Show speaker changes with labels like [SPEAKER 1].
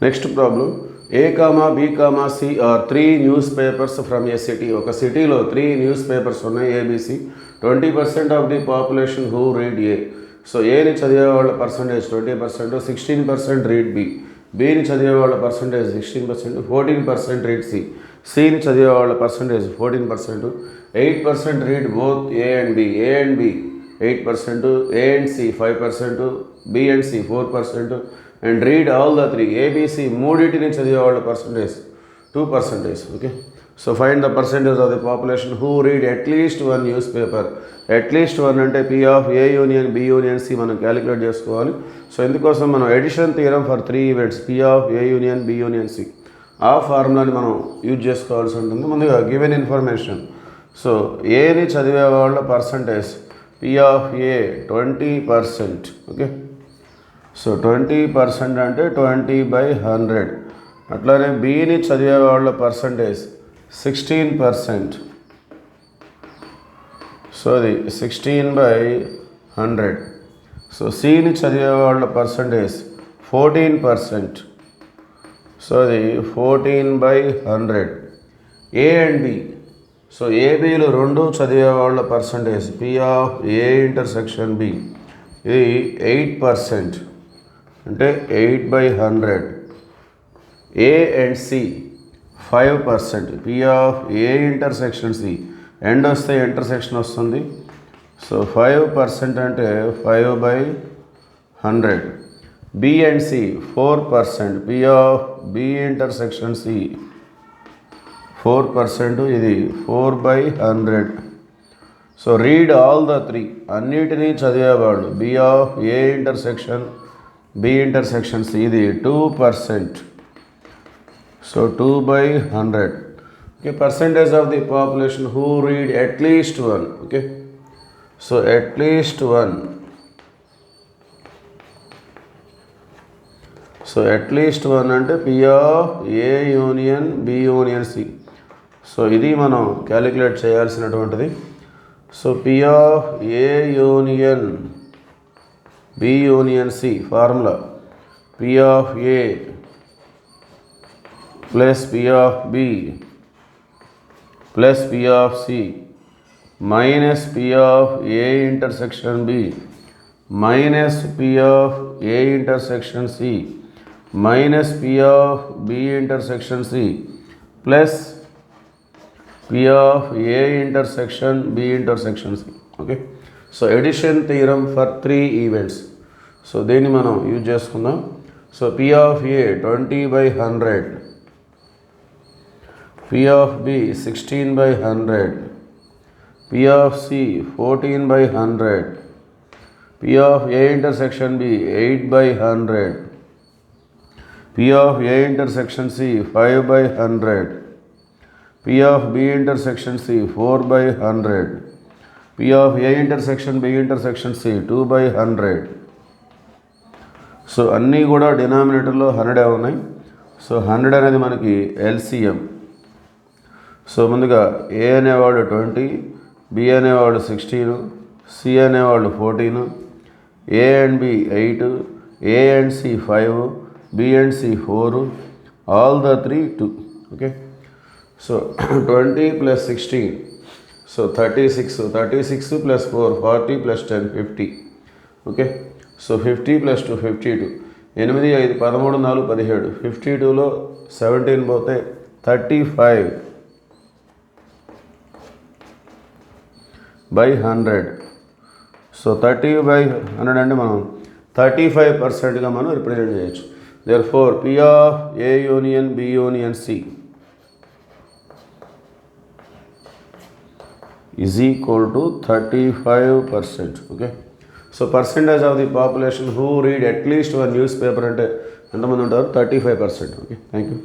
[SPEAKER 1] Next problem A, B, C are 3 newspapers from a city. ఒక సిటీలో 3 news papers ఉన్నాయి ABC. 20% of the population who read A. So ఏని చదివే వాళ్ళ percentage 20%, 16% read B. బిని చదివే వాళ్ళ పర్సంటేజ్ 16%, 14% రీడ్ సి. సిని చదివే వాళ్ళ percentage 14%, 8% read both A and B. A and B 8%, A and C 5%, B and C 4%, and read all the 3. ABC మూడింటిని చదివే వాళ్ళ percentage 2%. Okay, so find the percentage of the population who read at least one newspaper. At least one అంటే P of A union B union C మనం calculate చేసుకోవాలి. So ఇందుకోసం మనం addition theorem for 3 events P of A union B union C ఆ ఫార్ములాని మనం use చేసుకోవాల్సి ఉంటుంది. ముందుగా గివెన్ ఇన్ఫర్మేషన్. సో ఏని చదివే వాళ్ళ percentage P of A 20%. Okay, so 20% అంటే 20/100. అట్లానే బిని చదివే వాళ్ళ పర్సంటేజ్ 16%. సో అది 16/100. సో సిని చదివే వాళ్ళ పర్సంటేజ్ 14%. సో అది 14/100. A and B. సో ఏబిలు రెండు చదివే వాళ్ళ percentage P of A intersection B ఇది 8%. అంటే 8/100. A and C 5%. P of A intersection C and వస్తే ఇంటర్సెక్షన్ వస్తుంది. సో 5% అంటే 5/100. B and C 4%. P of B intersection C 4%. ఇది 4/100. So read all the 3. అన్నిటినీ చదివేవాళ్ళు B of A intersection B intersection C ఇది 2%. So 2/100. Okay, percentage of the population who read at least one. Okay, so at least one. So at least one అంటే P of A union B union C. So ఇది మనం calculate చేయాల్సినటువంటిది. So P of A union B union C formula P of A plus P of B plus P of C minus P of A intersection B minus P of A intersection C minus P of B intersection C plus P of A intersection B intersection C. Okay, so addition theorem for 3 events. So దీన్ని మనం use చేసుకుందాం. So P of A 20/100, P of B 16/100, P of C 14/100, P of A intersection B 8/100, P of A intersection C 5/100, P of B intersection C 4/100, P of A intersection B intersection C 2/100. So అన్నీ కూడా డినామినేటర్లో 100 ఉన్నాయి. So 100 అనేది మనకి LCM. So ముందుగా ఏ అనేవాడు 20, B అనేవాడు 16, C అనేవాడు 14, A and B 8, A and C 5, B and C 4, all the 3 2. Okay, so 20 + 16, so 36, 36 + 4 40 + 10 50. Okay, so 50 + 2 52. 8 5 13 4 17. 52లో 17 పోతే 35/100. సో 30/100 అంటే మనం 35%గా మనం రిప్రజెంట్ చేయొచ్చు. Therefore P of A union B union C is equal to 35%. Okay, so percentage of the population who read at least one newspaper అంటే ఎంతమంది ఉంటారు? 35%. Okay, thank you.